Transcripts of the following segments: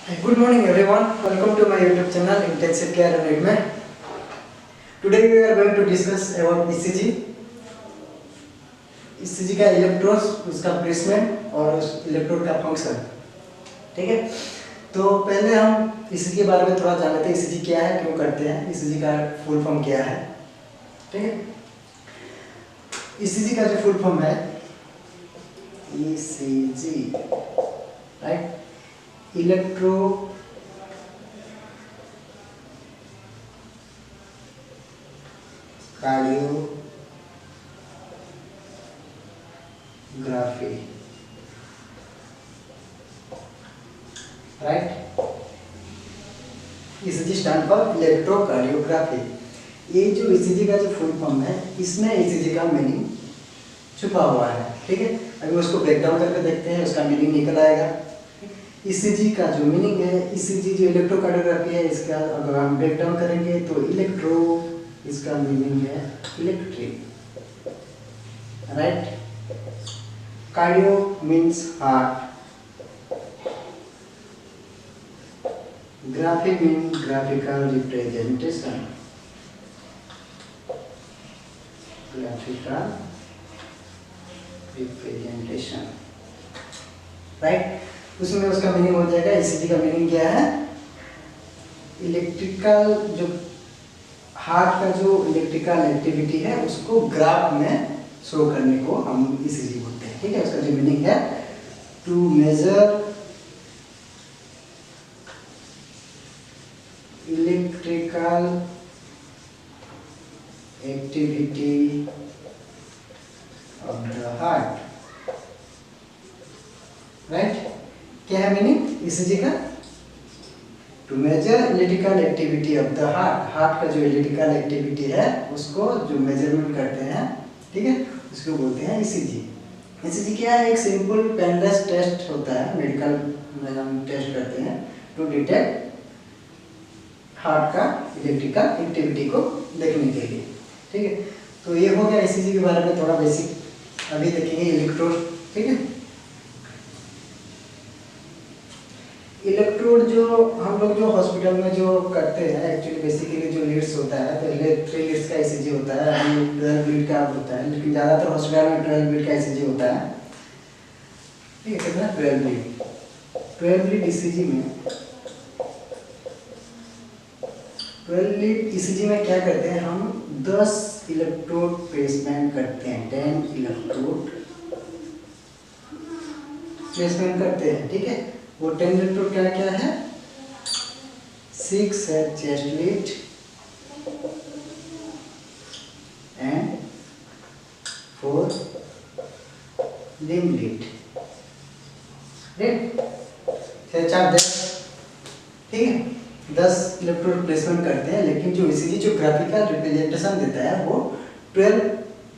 Good morning everyone. Welcome to my YouTube channel Intensive Care and Treatment. Today we are going to discuss about ECG. ECG का electrodes, उसका placement और उस electrode का function. ठीक है. तो पहले हम ECG के बारे में थोड़ा जान लेते हैं. ECG क्या है, क्यों करते हैं, ECG का फुल फॉर्म क्या है. ठीक है. ECG का जो फुल फॉर्म है ECG, right, electro cardiography, right. ECG stand for electrocardiography. ये जो ECG का जो फुल फॉर्म है, इसमें ECG का मीनिंग छुपा हुआ है. ठीक है. अभी उसको ब्रेक डाउन करके देखते हैं, उसका मीनिंग निकल आएगा. ECG का जो मीनिंग है, ECG जो इलेक्ट्रोकार्डियोग्राफी है, इसका अगर हम ब्रेक डाउन करेंगे तो इलेक्ट्रो, इसका मीनिंग है electric, right. Cardio means heart, graphy mean graphical representation, graphical representation, right. उसमें उसका मीनिंग हो जाएगा. ECG का मीनिंग क्या है, इलेक्ट्रिकल, जो हार्ट का जो इलेक्ट्रिकल एक्टिविटी है उसको ग्राफ में शो करने को हम ECG बोलते हैं. ठीक है. उसका जो मीनिंग है, to measure electrical activity of the heart, right. क्या है मीनिंग ECG का, to measure electrical activity of the heart. Heart का जो इलेक्ट्रिकल एक्टिविटी है उसको जो मेजरमेंट करते हैं, ठीक है, उसको बोलते हैं ECG. ECG क्या है, एक सिंपल पेनलेस टेस्ट होता है, मेडिकल में हम टेस्ट करते हैं टू डिटेक्ट हार्ट का इलेक्ट्रिकल एक्टिविटी को देखने के लिए. ठीक है. तो ये हो गया ECG के बारे में थोड़ा बेसिक. अभी देखेंगे इलेक्ट्रोड. ठीक है. इलेक्ट्रोड जो हम लोग जो हॉस्पिटल में जो करते हैं, एक्चुअली बेसिकली जो लीड्स होता है, पहले 3 लीड्स का ECG होता है, अभी 12 लीड का होता है, लेकिन ज़्यादातर हॉस्पिटल में 12 लीड का ECG होता है. ठीक है. कितना, 12 लीड. 12 लीड ECG में 12 लीड ECG में क्या करते हैं, हम 10 इलेक्ट्रोड प्लेसमेंट करते हैं. 10 इलेक्ट्रोड प्लेसमेंट करते हैं. ठीक है. वो 10 इलेक्ट्रोड क्या क्या है, 6 है chest lead and 4 limb lead. ठीक है. 4 10. ठीक है. 10 इलेक्ट्रोड प्लेसमेंट करते हैं, लेकिन जो ECG जो ग्राफिकल रिप्रेजेंटेशन देता है वो 12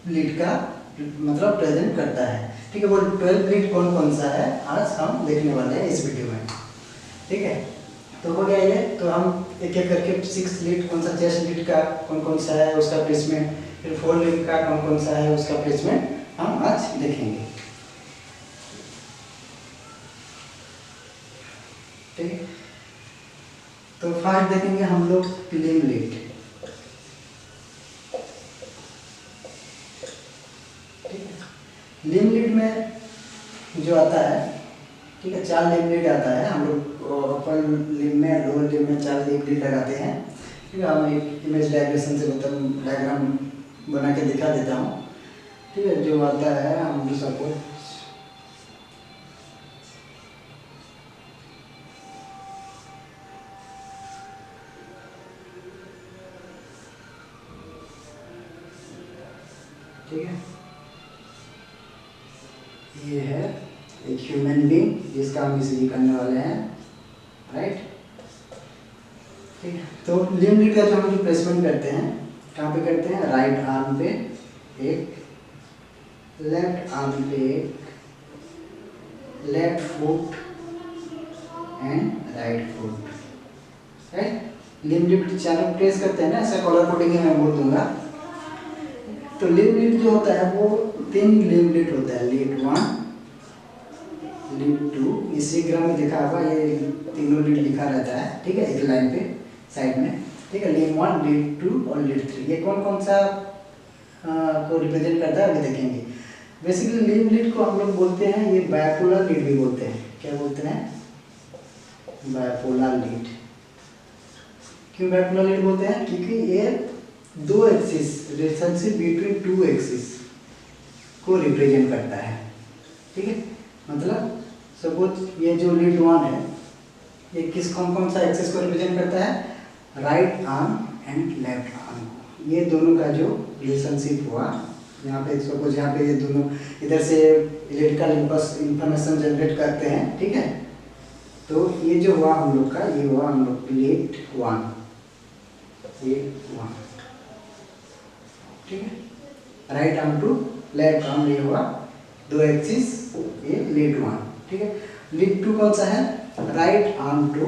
लीड का मतलब प्रेजेंट करता है. ठीक है. वो 12 लीड कौन कौन सा है आज हम देखने वाले हैं इस वीडियो में. ठीक है. तो हो गया ये. तो हम एक एक करके 6 लीड कौन सा, चेस्ट लीड का कौन कौन सा है उसका प्लेसमेंट, फिर 4 लीड का कौन कौन सा है उसका प्लेसमेंट हम आज देखेंगे. ठीक है. तो फर्स्ट देखेंगे हम लोग लिम्ब लीड. लिम्ब लीड में जो आता है, ठीक है, 4 लिम्ब लीड आता है. हम लोग अपर लिम्ब में, लोअर लिम्ब में 4 लिम्ब लीड लगाते हैं. ठीक है. हम एक इमेज डायग्रेशन से मतलब डायग्राम बना के दिखा देता हूँ. ठीक है. जो आता है हम सपोज ठीक है. ये है एक ह्यूमन बीइंग जिसका हम ECG करने वाले हैं, राइट. ठीक है. तो लिम्ब लीड का जो हम प्लेसमेंट करते हैं, कहाँ पे करते हैं, राइट आर्म पे एक, लेफ्ट आर्म पे एक, left foot and right foot, right. Limb lead चारों प्लेस करते हैं ना, ऐसा कलर कोडिंग में मैं बोल दूंगा. तो लिम्ब लीड जो होता है वो 3 लिम्ब लीड होता है. लीड 1, लीड टू, इसी ग्राम में देखा होगा ये तीनों लीड लिखा रहता है, ठीक है, एक लाइन पे साइड में, ठीक है। लीड 1, लीड 2 और लीड 3 ये कौन कौन सा को रिप्रेजेंट करता है अभी देखेंगे। बेसिकली लीड को हम लोग बोलते हैं, ये बाइपोलर लीड भी बोलते हैं। क्या बोलते हैं? Bipolar lead. क्यों बाइपोलर लीड बोलते हैं? क्योंकि ये दो axis, relationship between two axis को रिप्रेजेंट करता है, ठीक है। मतलब सपोज ये जो लीड 1 है ये किस कौन कौन सा एक्सिस को रिप्रेजेंट करता है? Right arm and left arm, ये दोनों का जो रिलेशनशिप हुआ, यहाँ पे सपोज यहाँ पे ये दोनों इधर से इलेक्ट्रिकल इंफॉर्मेशन जनरेट करते हैं, ठीक है। तो ये जो हुआ हम लोग का, ये हुआ हम लोग लीड 1, ये 1, ठीक है। Right arm to left arm ये हुआ दो एक्सिस, ये लीड 1, ठीक है। लीड 2 कौन सा है? Right arm to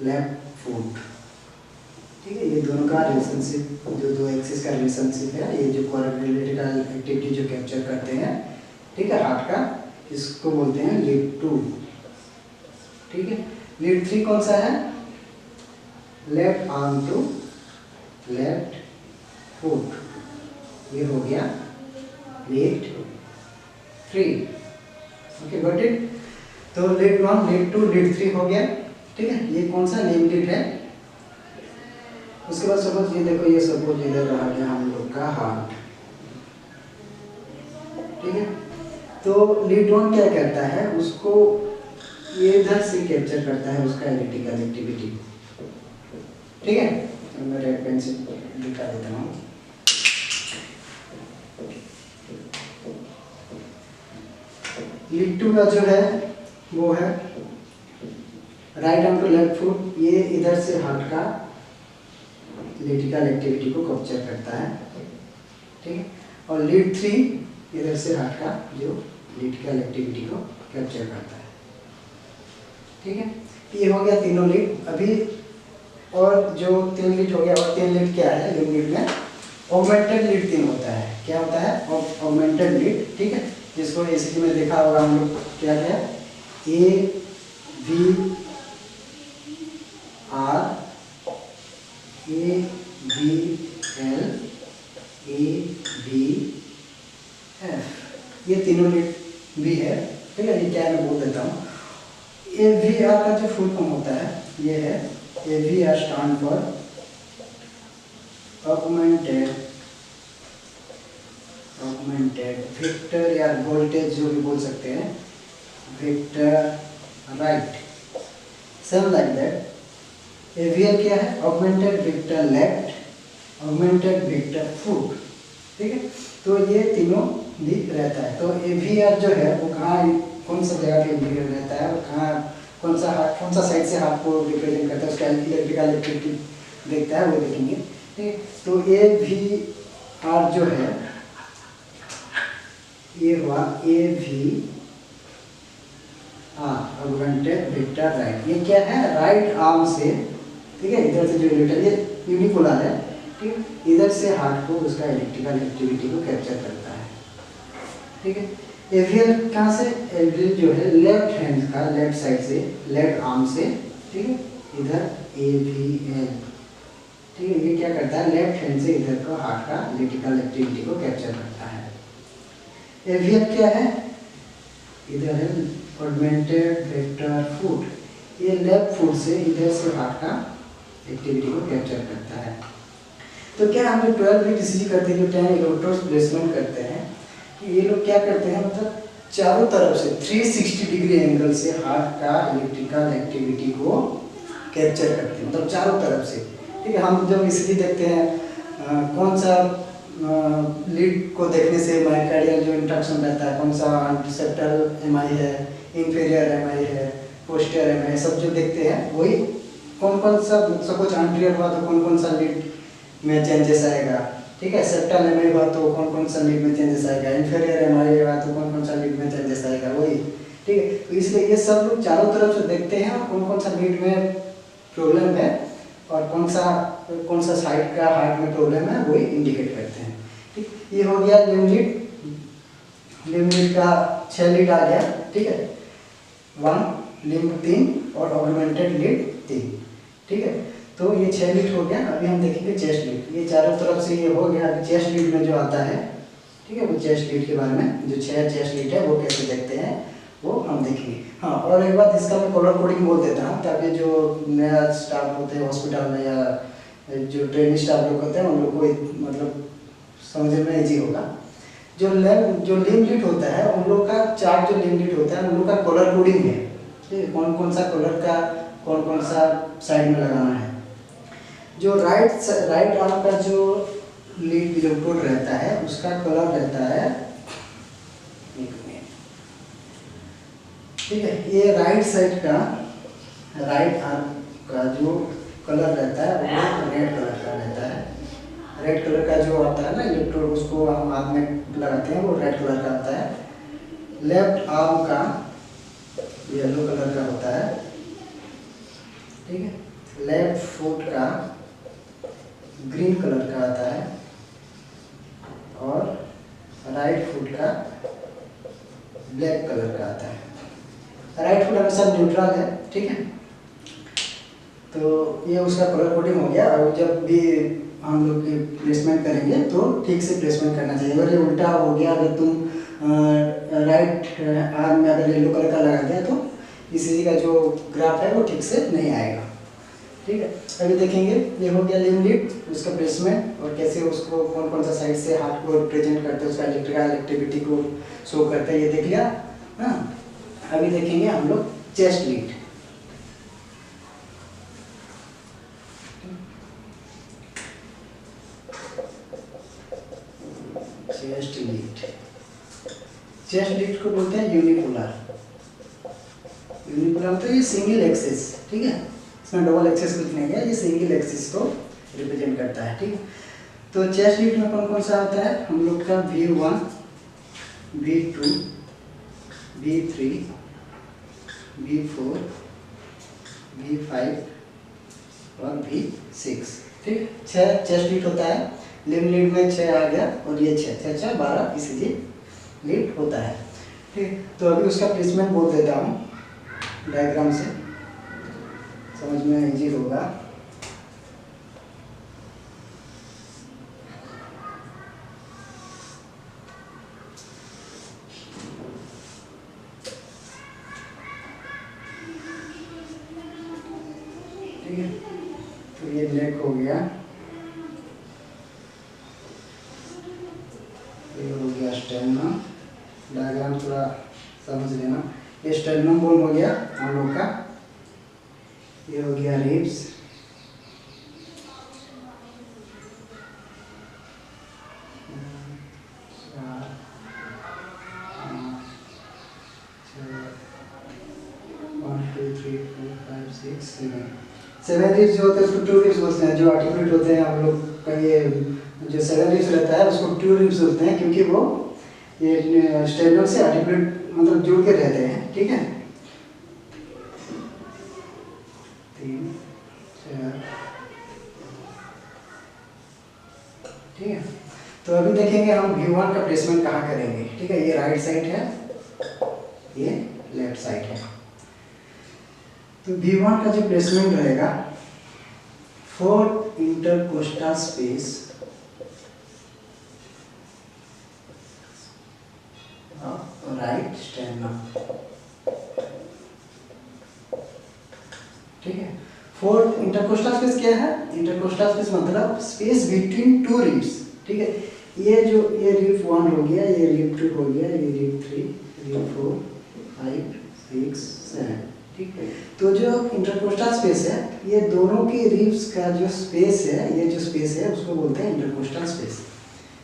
left foot, ठीक है। ये दोनों का रिलेशनशिप, जो दो एक्सिस का रिलेशनशिप है, ये जो कोरिलेटेड एक्टिविटी जो कैप्चर करते हैं, ठीक है, हार्ट का, इसको बोलते हैं लीड 2, ठीक है। लीड 3 कौन सा है? Left arm to left foot, ये हो गया लीड 3, ओके गॉट इट। तो लीड 1, लीड 2, लीड 3 हो गया, ठीक है। ये कौन सा नेम लीड है? उसके बाद सपोज ये देखो, ये सपोज इधर रहा गया हम लोग का हार्ट, ठीक है। तो लीड 1 क्या करता है? उसको ये इधर से कैप्चर करता है उसका इलेक्ट्रिकल एक्टिविटी, ठीक है। तो मैं रेड पेन से दिखा देता हूँ। लीड 2 का जो है वो है right arm to left foot, ये इधर से हार्ट का इलेक्ट्रिकल एक्टिविटी को कैप्चर करता है, ठीक है। और लीड 3 इधर से हार्ट का जो इलेक्ट्रिकल एक्टिविटी को कैप्चर करता है, ठीक है। ये हो गया तीनों लीड। अभी और जो 3 लीड हो गया, और 3 लीड क्या है? लीड में ऑगमेंटेड लीड 3 होता है। क्या होता है? ऑगमेंटेड लीड, ठीक है। जिसको इसी में देखा होगा हम लोग, क्या क्या? A V R, A V L, A V F, ये तीनों लीड भी है, ठीक है। ये क्या मैं बोल देता हूँ। ए वी आर का जो फुल फॉर्म होता है ये है, A V R stand for augmented vector या वोल्टेज, जो भी बोल सकते हैं, वेक्टर राइट, सब लाइक दैट। एवीआर क्या है? Augmented vector left, augmented vector foot, ठीक है। तो ये तीनों भी रहता है। तो एवीआर जो है वो कहाँ, कौन सा जगह पे इंडिकेट रहता है, और कहाँ कौन सा साइड से हाथ को रिप्रेजेंट करता है, उसका इलेक्ट्रिकल एक्टिविटी देखता है, वो देखेंगे, ठीक है। तो एवीआर जो है ये हुआ A V R, augmented vector right. ये क्या है? राइट आर्म से, ठीक है, इधर से जो इलेक्ट्रिकल, ये यूनिपोलर है, ठीक है, इधर से हार्ट को उसका इलेक्ट्रिकल एक्टिविटी को कैप्चर करता है, ठीक है। एवीएल कहाँ से? एवीएल जो है लेफ्ट हैंड का, लेफ्ट साइड से, लेफ्ट आर्म से, ठीक है, इधर एवीएल, ठीक है। ये क्या करता है? लेफ्ट हैंड से इधर को हार्ट का इलेक्ट्रिकल एक्टिविटी को कैप्चर करता है। एवीएल क्या है? इधर है ऑगमेंटेड वेक्टर फुट, ये लेफ्ट फुट से इधर से हार्ट का एक्टिविटी को कैप्चर करता है। तो क्या हम लोग 12 लीड इसीलिए करते हैं, जो 10 इलेक्ट्रोड्स प्लेसमेंट करते हैं, कि ये लोग क्या करते हैं, मतलब चारों तरफ से 360 डिग्री एंगल से हार्ट का इलेक्ट्रिकल एक्टिविटी को कैप्चर करते हैं, मतलब चारों तरफ से, ठीक है। हम जब इसलिए देखते हैं कौन सा लीड को देखने से मायोकार्डियल जो इंट्रैक्शन रहता है, कौन सा सेप्टल एमआई है, इंफीरियर एमआई है, पोस्टीरियर एमआई, सब जो देखते हैं वही कौन कौन सा, सपोज एंटीरियर हुआ तो कौन कौन सा लीड में चेंजेस आएगा, ठीक है। सेप्टल एमआई हुआ तो कौन कौन सा लीड में चेंजेस आएगा, इंफीरियर एमआई हुआ तो कौन कौन सा लीड में चेंजेस आएगा, वही, ठीक है। तो इसलिए ये सब लोग चारों तरफ से देखते हैं और कौन कौन सा लीड में प्रॉब्लम है और कौन सा साइड का हार्ट में प्रॉब्लम है, वही इंडिकेट करते हैं, ठीक। ये हो गया लीड लिम्ब लीड का 6 लीड आ गया, ठीक है, 1 लिम्ब 3 और ऑगमेंटेड लीड 3, ठीक है। तो ये 6 लीड हो गया। अभी हम देखेंगे चेस्ट लीड। ये चारों तरफ से ये हो गया। अभी चेस्ट लीड में जो आता है, ठीक है, वो चेस्ट लीड के बारे में, जो 6 चेस्ट लीड है वो कैसे देखते हैं वो हम देखेंगे। हाँ, और एक बात इसका मैं कलर कोडिंग बोल देता हूँ, ताकि जो नया स्टाफ होते हैं हॉस्पिटल में या जो ट्रेनिंग स्टाफ लोग होते हैं उन लोग को मतलब समझने में ईजी होगा। जो लिम्ब लीड होता है उन लोग का, 4 जो लिम्ब लीड होता है उन लोग का कलर कोडिंग है, ठीक है, कौन कौन सा कलर का कौन कौन सा साइड में लगाना है। जो राइट आर्म का जो लीड इलेक्ट्रोड रहता है उसका कलर रहता है, ठीक है, ये राइट साइड का राइट आर्म का जो कलर रहता है वो रेड कलर का रहता है। रेड कलर का जो आता है ना इलेक्ट्रोड, उसको हम हाथ में लगाते हैं, वो रेड कलर का आता है। लेफ्ट आर्म का येलो कलर का होता है, ठीक है। लेफ्ट फुट का ग्रीन कलर का आता है और राइट फुट का ब्लैक कलर का आता है। राइट फुट हमेशा न्यूट्रल है, ठीक है। तो ये उसका कलर कोडिंग हो गया। और जब भी हम लोग प्लेसमेंट करेंगे तो ठीक से प्लेसमेंट करना चाहिए। अगर ये उल्टा हो गया, अगर तुम राइट आर्म में अगर येलो कलर का लगा दिया तो ईसीजी का जो ग्राफ है वो ठीक से नहीं आएगा, ठीक है। अभी देखेंगे, ये हो गया लिम्ब लीड, उसका प्लेसमेंट और कैसे उसको कौन कौन सा साइड से हाथ को रिप्रेजेंट करते हैं, उसका इलेक्ट्रिकल एक्टिविटी को शो करते हैं, ये देख लिया। हाँ, अभी देखेंगे हम लोग chest lead. Chest lead, chest lead को बोलते हैं यूनिपोलर। यूनिपोलर मतलब ये सिंगल एक्सिस, ठीक है, इसमें डबल एक्सिस कुछ नहीं है, ये सिंगल एक्सिस को रिप्रेजेंट करता है, ठीक है। तो चेस्ट लीड में कौन कौन सा होता है हम लोग का? V1, V2, V3, V4, V5 और V6, ठीक, 6 चेस्ट लीड होता है। लिम्ब लीड में 6 आ गया और ये 6 12 ईसीजी लीड होता है, ठीक। तो अभी उसका प्लेसमेंट बोल देता हूँ डायग्राम से, समझ में इजी होगा। ठीक है, तो ये नेक हो गया, ये हो गया स्टेर्नम। डायग्राम थोड़ा समझ लेना। ये स्टेर्नम बोन हो गया हम लोग का, ये हो गया रिब्स, सेवन रिब्स जो होते हैं उसको 2 रिब्स बोलते हैं। जो आर्टिकुलेट होते हैं हम लोग का, ये जो 7 रिब्स रहता है उसको 2 रिब्स बोलते हैं, क्योंकि वो ये स्टेर्नम से आर्टिकुलेट मतलब जुड़ के रहते हैं, ठीक है। 3 4, ठीक है। तो अभी देखेंगे हम V1 का प्लेसमेंट कहाँ करेंगे, ठीक है। ये राइट साइड है, ये लेफ्ट साइड है। तो V1 का जो प्लेसमेंट रहेगा, 4 इंटरकोस्टल स्पेस राइट स्टेर्नम, ठीक है। 4 इंटरकोस्टल स्पेस क्या है? इंटरकोस्टल स्पेस मतलब स्पेस बिटवीन 2 रिब्स, ठीक है। ये रिब 1 हो गया, ये रिब 2 हो गया, ये रिब 3, रिब 4, 5, 6, 7, ठीक है। तो जो इंटरकोस्टल स्पेस है, ये दोनों के रिब्स का जो स्पेस है, ये जो स्पेस है उसको बोलते हैं इंटरकोस्टल स्पेस,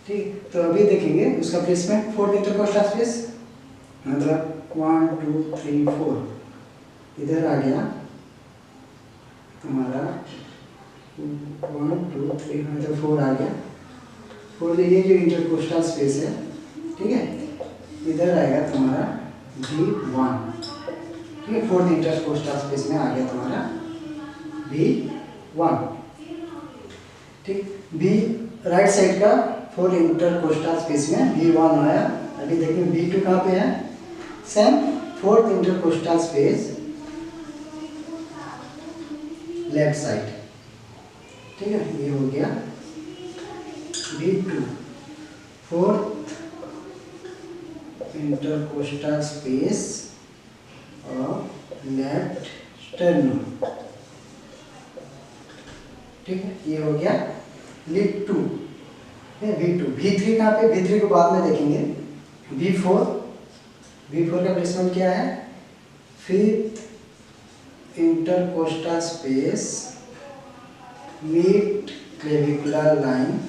ठीक। तो अभी देखेंगे उसका प्लेसमेंट। 4 इंटरकोस्टल स्पेस मतलब 1 2 3 4 इधर आ गया तुम्हारा, 1 2 3 मतलब 4 आ गया। 4 ये जो इंटरकोस्टल स्पेस है, ठीक है, इधर आएगा तुम्हारा V1, ठीक है। 4th इंटरकोस्टल स्पेस में आ गया तुम्हारा V1, ठीक। B राइट साइड का 4 इंटरकोस्टल स्पेस में V1 आया। अभी देखिए V2 कहाँ पे है, same fourth intercostal space left side, ठीक है। ये हो गया V2 फोर्थ इंटरकोस्टल स्पेस और लेफ्ट स्टर्नम, ठीक है। ये हो गया लीड 2 V2। V3 कहाँ पे, V3 को बाद में देखेंगे। V4 का प्लेसमेंट क्या है, fifth intercostal space mid clavicular line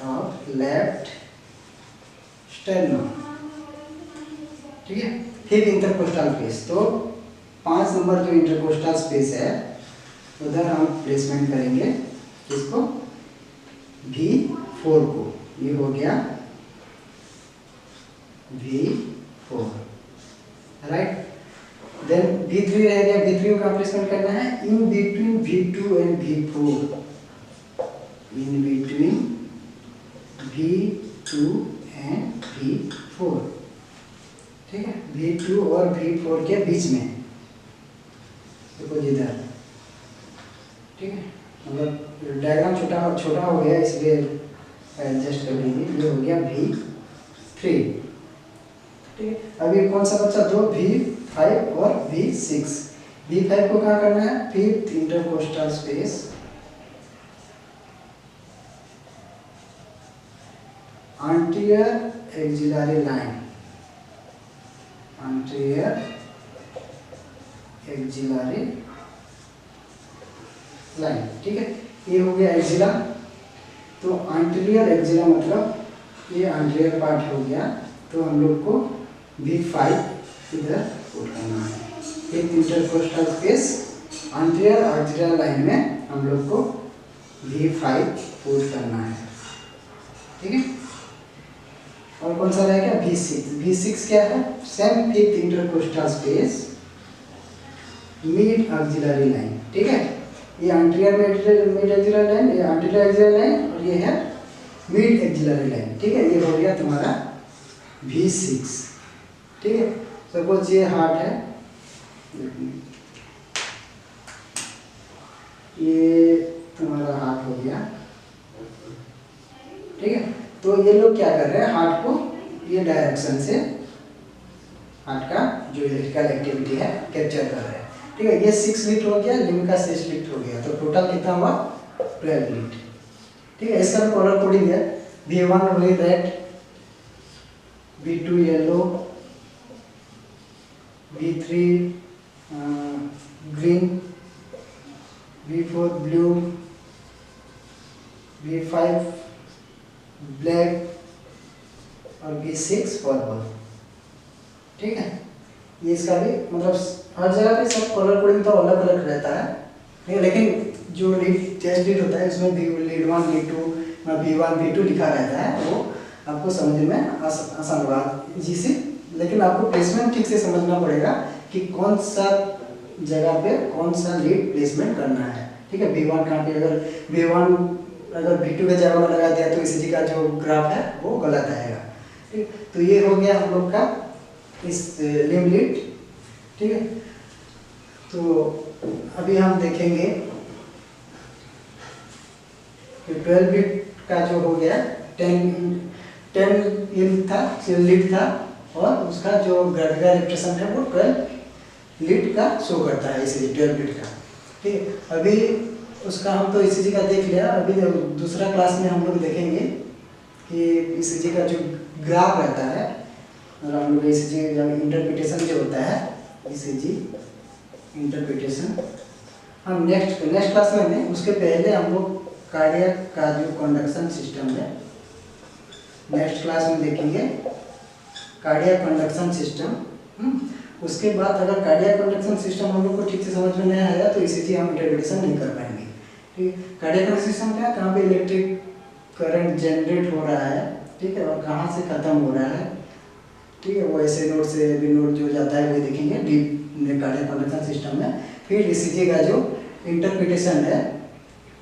of left sternum, ठीक है। फिर इंटरकोस्टल स्पेस, तो 5 नंबर जो इंटरकोस्टल स्पेस है उधर हम प्लेसमेंट करेंगे इसको V4 को। ये हो गया V4, राइट। देन V3 रह गया, V3 का प्लेसमेंट करना है in between V2 and V4, in between V2 and V4, ठीक है। V2 और V4 के बीच में, देखो इधर, ठीक है। मतलब डायग्राम छोटा हो गया इसलिए एडजस्ट कर लेंगे। ये हो गया V3, ठीक है। अभी कौन सा बच्चा, दो V5 और V6। V5 को कहाँ करना है, fifth intercostal space anterior axillary line, anterior axillary line, ठीक है। ये हो गया एक्जिला, तो anterior एक्जिला मतलब ये anterior पार्ट हो गया, तो हम लोग को V5 इधर पुट करना है। एक intercostal space anterior axillary line में हम लोग को V5 पुट करना है, ठीक है। और कौन सा रहेगा, V6। V6 क्या है, same fifth intercostal space mid axillary line, ठीक है। ये एंटीरियर मिड एक्जिलरी लाइन, ये एंटीरियर एक्जिलरी लाइन और ये है मिड एक्जिलरी लाइन, ठीक है। ये हो गया तुम्हारा V6, ठीक है। सपोज ये हार्ट है, ये तुम्हारा हार्ट हो गया, ठीक है। तो ये लोग क्या कर रहे हैं, हार्ट को ये डायरेक्शन से हार्ट का जो इलेक्ट्रिकल एक्टिविटी है कैप्चर कर रहे हैं, ठीक है। ये 6 लीड हो गया, लिम्का 6 लीड हो गया, तो टोटल कितना हुआ 12 लीड, ठीक है। इसका कलर कोडिंग है, V1 red, V2 yellow, V3 green, V4 blue, V5 black और V6 पर्पल, ठीक है। ये इसका भी मतलब हर जगह पे सब कलर कोडिंग तो अलग अलग रहता है, ठीक है। लेकिन जो लीड टेस्ट लीड होता है इसमें लीड 1 लीड 2 V1 V2 लिखा रहता है, वो आपको समझने में आसान होगा जी से। लेकिन आपको प्लेसमेंट ठीक से समझना पड़ेगा कि कौन सा जगह पे कौन सा लीड प्लेसमेंट करना है, ठीक है। V1 कहाँ पे, अगर V1 अगर V2 के जगह में लगा दिया तो ECG का जो ग्राफ है वो गलत आएगा, ठीक। तो ये हो गया हम लोग का इस लिम्ब लीड, ठीक है। तो अभी हम देखेंगे कि 12 लीड का जो हो गया 10 इन था, लीड था, और उसका जो ग्राफिकल रिप्रेजेंटेशन है वो 12 लीड का शो करता है, इसे 12 लीड का, ठीक है। अभी उसका हम तो ECG का देख लिया, अभी दूसरा क्लास में हम लोग देखेंगे कि ECG का जो ग्राफ रहता है, और हम लोग ECG इंटरप्रिटेशन जो होता है, ECG इंटरप्रिटेशन हम नेक्स्ट क्लास में नहीं, उसके पहले हम लोग कार्डियक का जो कंडक्शन सिस्टम है नेक्स्ट क्लास में देखेंगे, कार्डियक कंडक्शन सिस्टम। उसके बाद अगर कार्डियक कंडक्शन सिस्टम हम लोग को ठीक से समझ में नहीं आया तो ECG हम इंटरप्रिटेशन नहीं कर पाएंगे, ठीक है। कार्डियक कंडक्शन सिस्टम क्या है, कहाँ पे इलेक्ट्रिक करंट जनरेट हो रहा है, ठीक है, और कहाँ से खत्म हो रहा है, ठीक है। वो ऐसे नोड से बी नोड जो जाता है वो देखेंगे डीप कार्डियक कंडक्शन सिस्टम में। फिर ECG का जो इंटरप्रिटेशन है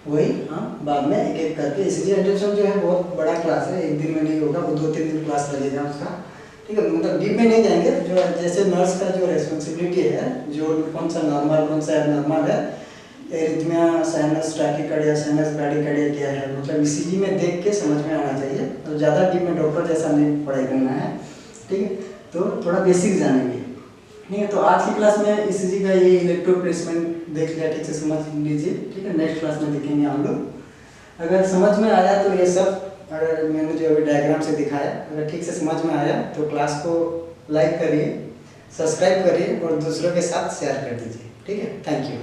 वही हम बाद में एक एक करके, ईसीजी अल्ट्रासाउंड जो है बहुत बड़ा क्लास है, एक दिन में नहीं होगा, वो 2-3 दिन क्लास लगेगा उसका, ठीक है। मतलब डीप में नहीं जाएंगे, जो जैसे नर्स का जो रेस्पॉन्सिबिलिटी है, जो कौन सा नॉर्मल कौन सा एबनॉर्मल है, arrhythmia, sinus tachycardia, sinus bradycardia क्या है, मतलब ईसीजी में देख के समझ में आना चाहिए। तो ज़्यादा डीप में डॉक्टर जैसा नहीं पढ़ाई करना है, ठीक है। तो थोड़ा बेसिक जानेंगे, ठीक है। तो आज की क्लास में ईसीजी का ये इलेक्ट्रो प्लेसमेंट देख लिया, ठीक से समझ लीजिए, ठीक है। नेक्स्ट क्लास में देखेंगे हम लोग। अगर समझ में आया तो ये सब, अगर मैंने जो अभी डायग्राम से दिखाया, अगर ठीक से समझ में आया तो क्लास को लाइक करिए, सब्सक्राइब करिए और दूसरों के साथ शेयर कर दीजिए, ठीक है। Thank you.